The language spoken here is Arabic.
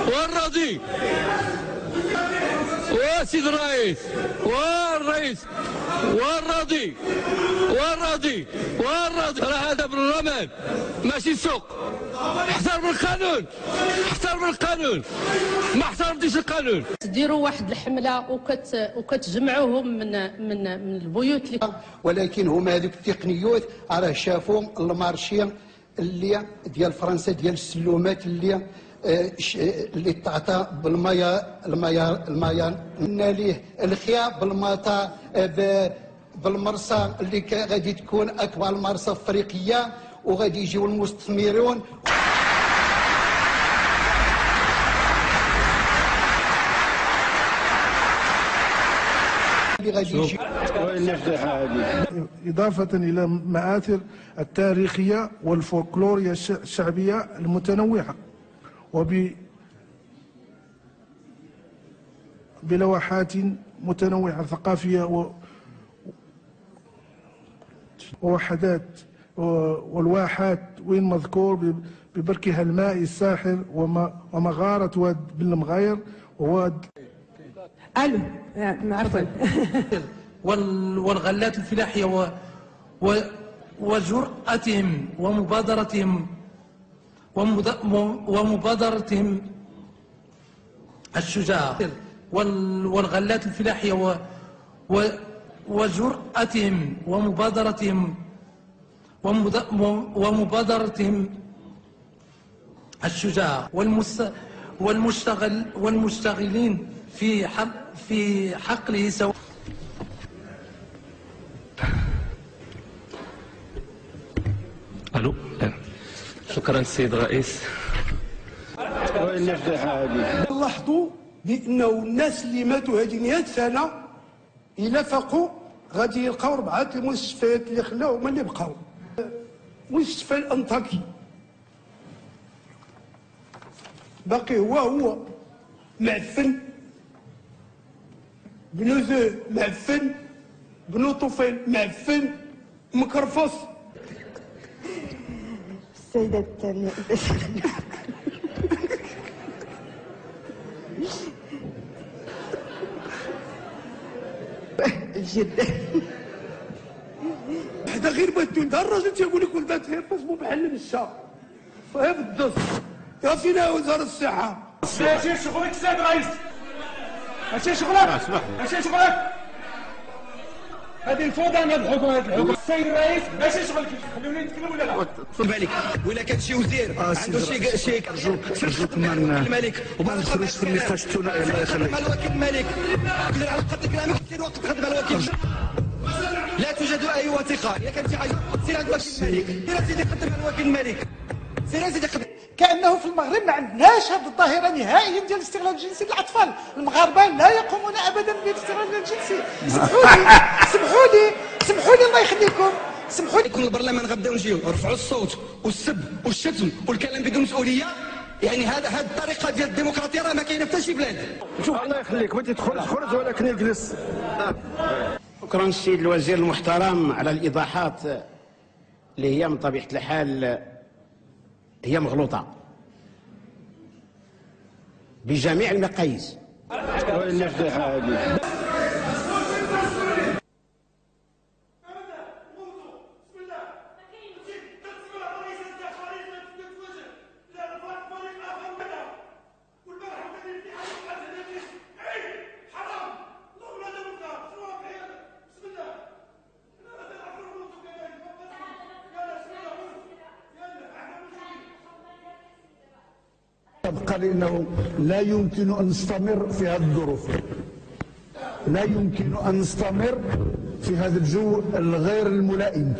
والراضي وسيد الرئيس والرئيس والراضي راه هذا برلمان ماشي سوق. احترم القانون، احترم القانون، ما احترمتيش القانون. تديروا واحد الحمله وكتجمعوهم من البيوت ولكن هما هذوك التقنيوت راه شافوا المارشي اللي ديال فرنسا ديال السلومات اللي تعطى المايا قلنا ليه الخيا بالمطا بالمرسى اللي غادي تكون اكبر مرسى افريقيه وغادي يجيو المستثمرون. إضافة إلى المآثر التاريخية والفولكلورية الشعبية المتنوعة بلوحات متنوعة ثقافية ووحدات والواحات وين مذكور ببركها المائي الساحر ومغارة واد بن المغاير وواد عفوا والغلات الفلاحية وجرأتهم ومبادرتهم الشجاعة والغلات الفلاحية وجرأتهم ومبادرتهم الشجاعة والمشتغلين في حقله سواء. الو شكرا السيد الرئيس. لاحظوا بانه الناس اللي ماتوا هذه 100 سنه الى فاقوا غادي يلقاو 4 المستشفيات اللي خلاو هما اللي بقاو. مستشفى الانطاكي باقي هو معفن، بنو ذو معفن، بنو طفيل معفن، مكرفص. السيدة الثانية جدا حدا غير ما تندار الراجل تيقول لك ولدات غير تصبوا بحال النشا فهي بالدس. يا فينا وزاره الصحه ماشي شغلك السيد الرئيس، ماشي شغلك، ماشي شغلك. هذه الفوضى من هذه الحكومه. السيد الرئيس ماشي شغلك، خلوني نتكلم ولا لا؟ تفضل بالك ولا كان شي وزير عنده شي ارجوك ما الملك وما ندخلوش في النقاش الثنائي. الله يخليك. مع الوكيل الملك قدر على قدر كلامك سير وقت تخدم على الوكيل. لا توجد اي وثيقه. الا كان شي حاجه سير عند الوكيل الملك، سير سيدي قدم على الوكيل الملك، سير سيدي قدم. كأنه في المغرب ما عندناش هذه الظاهرة نهائيا ديال الاستغلال الجنسي للأطفال. المغاربة لا يقومون أبدا بالاستغلال الجنسي. سمحوا لي الله يخليكم، سمحوا لي. يكون البرلمان غنبداو نجيو نرفعوا الصوت والسب والشتم والكلام بدون مسؤولية. يعني هذه الطريقة ديال الديمقراطية راه ما كاينة في شي بلاد. شوف الله يخليك، بغيتي تخرج خرج ولكن اجلس. شكرا السيد الوزير المحترم على الإيضاحات اللي هي من طبيعة الحال هي مغلوطة بجميع المقاييس. تبقى لأنه لا يمكن أن نستمر في هذه الظروف، لا يمكن أن نستمر في هذا الجو الغير الملائم.